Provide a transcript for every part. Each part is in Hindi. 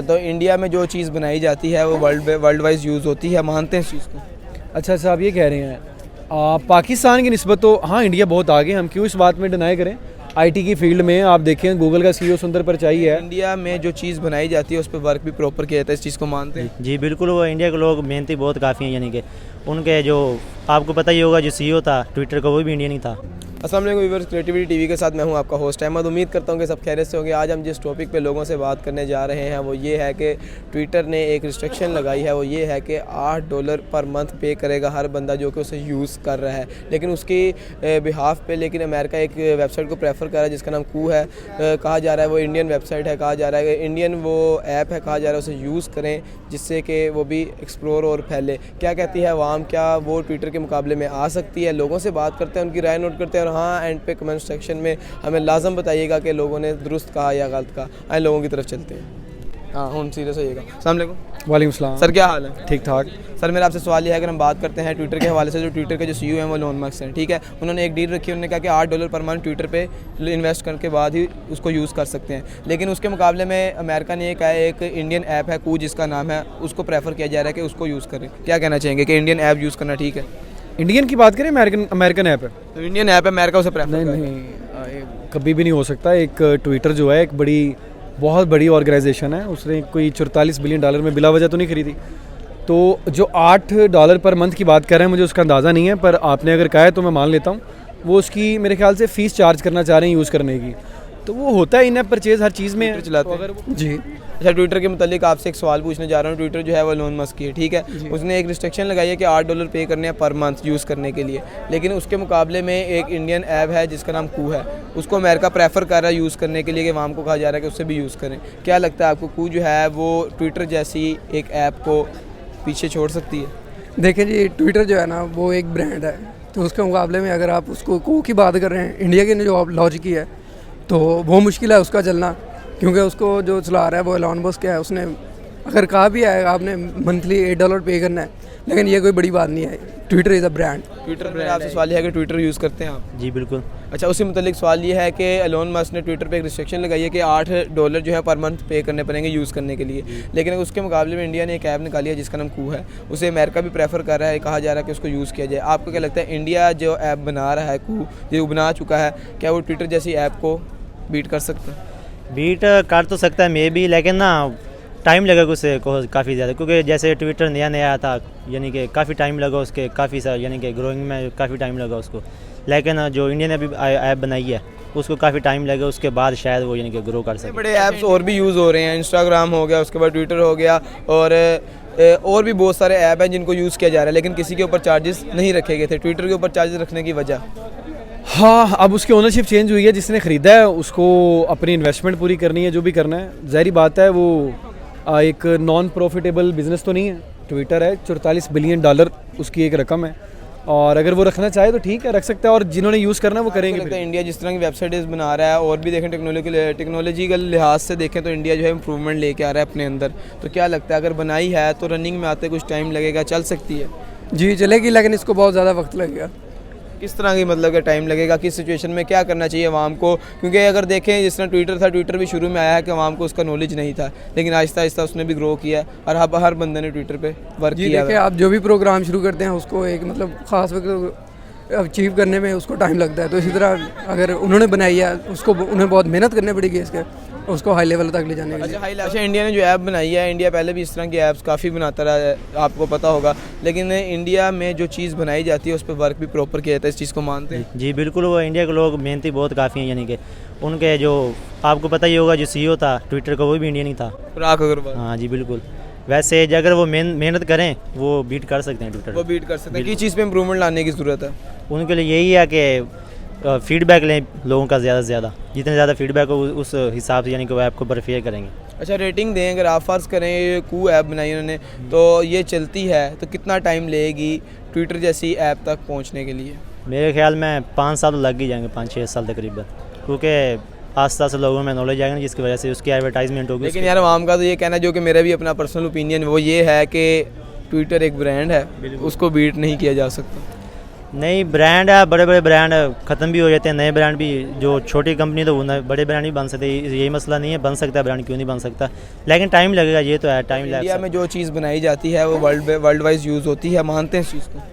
तो इंडिया में जो चीज़ बनाई जाती है वो वर्ल्ड वाइज यूज़ होती है, मानते हैं इस चीज़ को? अच्छा आप ये कह रहे हैं पाकिस्तान की निस्बत तो हाँ इंडिया बहुत आगे, हम क्यों इस बात में डिनाई करें। आईटी की फील्ड में आप देखें गूगल का सीईओ सुंदर पिचाई है। इंडिया में जो चीज़ बनाई जाती है उस पर वर्क भी प्रॉपर किया जाता है, इस चीज़ को मानते हैं? जी बिल्कुल, वो इंडिया के लोग मेहनती बहुत काफ़ी हैं, यानी कि उनके जो आपको पता ही होगा जो सीईओ था ट्विटर का वो भी इंडियन ही था। अस्सलाम वालेकुम व्यूअर्स, क्रिएटिविटी टीवी के साथ मैं हूं आपका होस्ट अहमद। उम्मीद करता हूं कि सब खैरियत से होंगे। आज हम जिस टॉपिक पे लोगों से बात करने जा रहे हैं वो ये है कि ट्विटर ने एक रिस्ट्रिक्शन लगाई है, वो ये है कि $8 पर मंथ पे करेगा हर बंदा जो कि उसे यूज़ कर रहा है। लेकिन उसकी बिहाफ पे लेकिन अमेरिका एक वेबसाइट को प्रेफर कर रहा है जिसका नाम कू है। कहा जा रहा है वो इंडियन वेबसाइट है, कहा जा रहा है कि इंडियन वो ऐप है, कहा जा रहा है उसे यूज़ करें जिससे कि वो भी एक्सप्लोर और फैले। क्या कहती है आवाम, क्या वो ट्विटर के मुकाबले में आ सकती है? लोगों से बात करते हैं, उनकी राय नोट करते हैं और हाँ एंड पे कमेंट सेक्शन में हमें लाजम बताइएगा कि लोगों ने दुरुस्त कहा या गलत कहा। आए लोगों की तरफ चलते हैं। हाँ हम सीरियस होइएगा। अस्सलाम वालेकुम। वालेकुम सलाम। सर क्या हाल है? ठीक ठाक। सर मेरा आपसे सवाल ये है, अगर हम बात करते हैं ट्विटर के हवाले से, जो ट्विटर के जो सीईओ हैं वो एलोन मस्क हैं, ठीक है। उन्होंने एक डील रखी, उन्होंने कहा कि $8 पर मंथ ट्विटर पे इन्वेस्ट करने के बाद ही उसको यूज़ कर सकते हैं। लेकिन उसके मुकाबले में अमेरिका ने एक इंडियन ऐप है कू जिसका नाम है, उसको प्रेफर किया जा रहा है कि उसको यूज़ करें। क्या कहना चाहेंगे कि इंडियन ऐप यूज़ करना ठीक है? इंडियन की बात करें, अमेरिकन ऐप है तो इंडियन ऐप है, अमेरिका उसे प्रेफर नहीं, कभी भी नहीं हो सकता। एक ट्विटर जो है एक बहुत बड़ी ऑर्गेनाइजेशन है, उसने कोई $44 बिलियन में बिला वजह तो नहीं खरीदी। तो जो $8 पर मंथ की बात कर रहे हैं मुझे उसका अंदाज़ा नहीं है, पर आपने अगर कहा है तो मैं मान लेता हूँ। वो उसकी मेरे ख्याल से फ़ीस चार्ज करना चाह रहे हैं यूज़ करने की, तो वो होता है इन ऐप परचेज़ हर चीज़ में चलाते हैं। तो जी। अच्छा, ट्विटर के मुतालिक आपसे एक सवाल पूछने जा रहा हूँ। ट्विटर जो है वो एलोन मस्क की है, ठीक है। उसने एक रिस्ट्रिक्शन लगाई है कि $8 पे करने हैं पर मंथ यूज़ करने के लिए। लेकिन उसके मुकाबले में एक इंडियन ऐप है जिसका नाम कू है, उसको अमेरिका प्रेफर कर रहा है यूज़ करने के लिए कि वाम को कहा जा रहा है कि उससे भी यूज़ करें। क्या लगता है आपको, कू जो है वो ट्विटर जैसी एक ऐप को पीछे छोड़ सकती है? देखें जी, ट्विटर जो है ना वो एक ब्रांड है, तो उसके मुकाबले में अगर आप उसको कू की बात कर रहे हैं, इंडिया की जो लॉजिक की है, तो वो मुश्किल है उसका चलना, क्योंकि उसको जो चला रहा है वो एलोन मस्क है। उसने अगर कहा भी है आपने मंथली $8 पे करना है, लेकिन ये कोई बड़ी बात नहीं है। Twitter is a brand. Twitter में आपसे सवाल है कि ट्विटर यूज़ करते हैं आप? जी बिल्कुल। अच्छा, उसी मुतालिक सवाल ये है कि एलोन मस्क ने ट्विटर पे एक रिस्ट्रिक्शन लगाई है कि $8 जो है पर मंथ पे करने पड़ेंगे यूज़ करने के लिए। लेकिन उसके मुकाबले में इंडिया ने एक ऐप निकाली है जिसका नाम कू है, उसे अमेरिका भी प्रेफर कर रहा है, कहा जा रहा है कि उसको यूज़ किया जाए। आपको क्या लगता है, इंडिया जो ऐप बना रहा है कू, जो बना चुका है, क्या वो ट्विटर जैसी ऐप को बीट कर सकता है? बीट कर तो सकता है मे बी, लेकिन ना टाइम लगेगा उससे काफ़ी ज़्यादा, क्योंकि जैसे ट्विटर नया आया था, यानी कि काफ़ी टाइम लगा उसके, काफ़ी सारा यानी कि ग्रोइंग में काफ़ी टाइम लगा उसको। लेकिन जो इंडिया ने अभी ऐप बनाई है उसको काफ़ी टाइम लगा, उसके बाद शायद वो यानी कि ग्रो कर सके। बड़े ऐप्स और भी यूज़ हो रहे हैं, इंस्टाग्राम हो गया, उसके बाद ट्विटर हो गया, और भी बहुत सारे ऐप हैं जिनको यूज़ किया जा रहा है, लेकिन किसी के ऊपर चार्जेस नहीं रखे गए थे। ट्विटर के ऊपर चार्जेस रखने की वजह? हाँ, अब उसकी ओनरशिप चेंज हुई है, जिसने ख़रीदा है उसको अपनी इन्वेस्टमेंट पूरी करनी है, जो भी करना है। ज़ाहिर बात है वो एक नॉन प्रॉफिटेबल बिज़नेस तो नहीं है। ट्विटर है, $44 बिलियन उसकी एक रकम है, और अगर वो रखना चाहे तो ठीक है, रख सकता है, और जिन्होंने यूज़ करना है वो करेंगे। लगता है इंडिया जिस तरह की वेबसाइट्स बना रहा है, और भी देखें टेक्नोलॉजिकल लिहाज से देखें तो इंडिया जो है इम्प्रूवमेंट लेके आ रहा है अपने अंदर। तो क्या लगता है, अगर बनाई है तो रनिंग में आते कुछ टाइम लगेगा, चल सकती है? जी चलेगी, लेकिन इसको बहुत ज़्यादा वक्त लगेगा। किस तरह की मतलब कि टाइम लगेगा, किस सिचुएशन में क्या करना चाहिए आवाम को? क्योंकि अगर देखें जिस तरह ट्विटर था, ट्विटर भी शुरू में आया है कि आवाम को उसका नॉलेज नहीं था, लेकिन आहिस्ता आहिस्ता उसने भी ग्रो किया और अब हर बंदे ने ट्विटर पे वर्क किया। देखिए, आप जो भी प्रोग्राम शुरू करते हैं उसको एक मतलब ख़ास वक्त अचीव करने में उसको टाइम लगता है। तो इसी तरह अगर उन्होंने बनाई है उसको उन्हें बहुत मेहनत करनी पड़ेगी उसको हाई लेवल तक ले जाने के लिए। अच्छा, इंडिया ने जो ऐप बनाई है, इंडिया पहले भी इस तरह की ऐप्स काफ़ी बनाता रहा है, आपको पता होगा, लेकिन इंडिया में जो चीज़ बनाई जाती है उस पर वर्क भी प्रॉपर किया जाता है, इस चीज़ को मानते हैं? जी बिल्कुल, वो इंडिया के लोग मेहनती बहुत काफ़ी हैं, यानी कि उनके जो आपको पता ही होगा जो सीईओ था ट्विटर का वो भी इंडियन ही था, पराग अग्रवाल। हाँ जी बिल्कुल। वैसे अगर वो मेहनत करें वो बीट कर सकते हैं ट्विटर, वो बीट कर सकते हैं। किस चीज़ पे इम्प्रूवमेंट लाने की ज़रूरत है? उनके लिए यही है कि फीडबैक लें लोगों का ज़्यादा से ज़्यादा, जितने ज़्यादा फीडबैक हो उस हिसाब से यानी कि वो ऐप को प्रेफर करेंगे। अच्छा, रेटिंग दें, अगर आप फ़र्ज़ करें ये कू ऐप बनाई उन्होंने, तो ये चलती है तो कितना टाइम लेगी ट्विटर जैसी ऐप तक पहुंचने के लिए? मेरे ख्याल में 5 साल लग ही जाएंगे, 5-6 साल तकरीबन, क्योंकि आस्ता से लोगों में नॉलेज आएगा जिसकी वजह से उसकी एडवर्टाइजमेंट होगी। लेकिन यार आवाम का तो ये कहना है, जो कि मेरा भी अपना पर्सनल ओपिनियन वो ये है कि ट्विटर एक ब्रांड है, उसको बीट नहीं किया जा सकता। नई ब्रांड है, बड़े बड़े ब्रांड ख़त्म भी हो जाते हैं, नए ब्रांड भी जो छोटी कंपनी तो वो बड़े ब्रांड भी बन सकते हैं, यही मसला नहीं है, बन सकता है ब्रांड, क्यों नहीं बन सकता, लेकिन टाइम लगेगा, ये तो है, टाइम इंडिया लगेगा। में जो चीज़ बनाई जाती है वो वर्ल्ड वाइज यूज़ होती है, मानते हैं इस चीज़ को?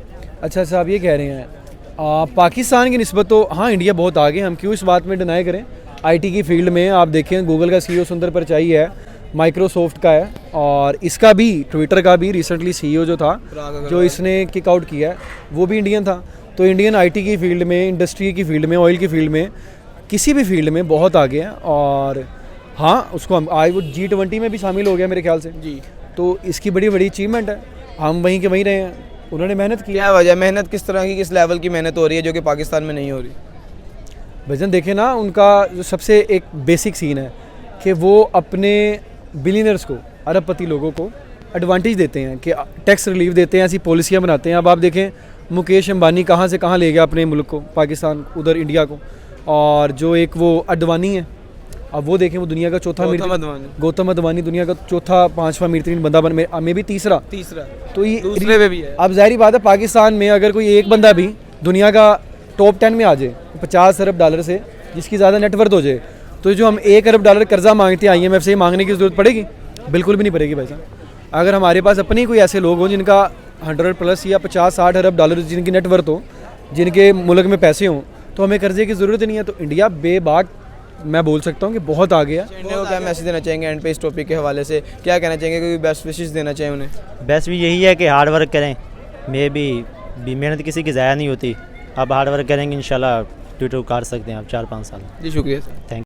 अच्छा साहब ये कह रहे हैं पाकिस्तान की निस्बत तो हाँ इंडिया बहुत आगे, हम क्यों इस बात में डिनाई करें। आईटी की फील्ड में आप देखें गूगल का सीईओ सुंदर पिचाई है, माइक्रोसॉफ्ट का है, और इसका भी ट्विटर का भी रिसेंटली सीईओ जो था जो इसने किक आउट किया है वो भी इंडियन था। तो इंडियन आईटी की फील्ड में, इंडस्ट्री की फील्ड में, ऑयल की फील्ड में, किसी भी फील्ड में बहुत आगे हैं। और हाँ उसको हम आज वो G20 में भी शामिल हो गया मेरे ख्याल से जी। तो इसकी बड़ी बड़ी अचीवमेंट है, हम वहीं के वहीं रहे हैं, उन्होंने मेहनत की। क्या वजह, मेहनत किस तरह की, किस लेवल की मेहनत हो रही है जो कि पाकिस्तान में नहीं हो रही? भजन देखे ना, उनका जो सबसे एक बेसिक सीन है कि वो अपने बिलियनर्स को, अरबपति लोगों को एडवांटेज देते हैं कि टैक्स रिलीफ देते हैं, ऐसी पॉलिसियाँ बनाते हैं। अब आप देखें मुकेश अंबानी कहाँ से कहाँ ले गया अपने मुल्क को, पाकिस्तान, उधर इंडिया को। और जो एक वो अडवाणी है, अब वो देखें वो दुनिया का चौथा गौतम अडवाणी दुनिया का चौथा 5वां अमीर तरीन बंदा में भी तीसरा तो ये दूसरे पे भी है। अब जाहिर बात है पाकिस्तान में अगर कोई एक बंदा भी दुनिया का टॉप 10 में आ जाए $50 अरब से, जिसकी ज़्यादा नेटवर्थ हो जाए, तो जो हम $1 अरब कर्जा मांगते हैं IMF से, मांगने की ज़रूरत पड़ेगी? बिल्कुल भी नहीं पड़ेगी भाई साहब। अगर हमारे पास अपने कोई ऐसे लोग हों जिनका 100+ या $50-60 अरब जिनकी नेटवर्थ हो, जिनके मुल्क में पैसे हों, तो हमें कर्जे की ज़रूरत नहीं है। तो इंडिया बेबाक मैं बोल सकता हूँ कि बहुत आगे है। इंडिया को क्या मैसेज देना चाहेंगे एंड पे इस टॉपिक के हवाले से, क्या कहना चाहेंगे, कोई बेस्ट विशेस देना चाहिए उन्हें? बेस्ट भी यही है कि हार्ड वर्क करें, मे भी मेहनत किसी की ज़ाया नहीं होती, आप हार्ड वर्क करेंगे इंशाल्लाह ट्विटर उतार सकते हैं आप 4-5 साल। जी शुक्रिया सर। थैंक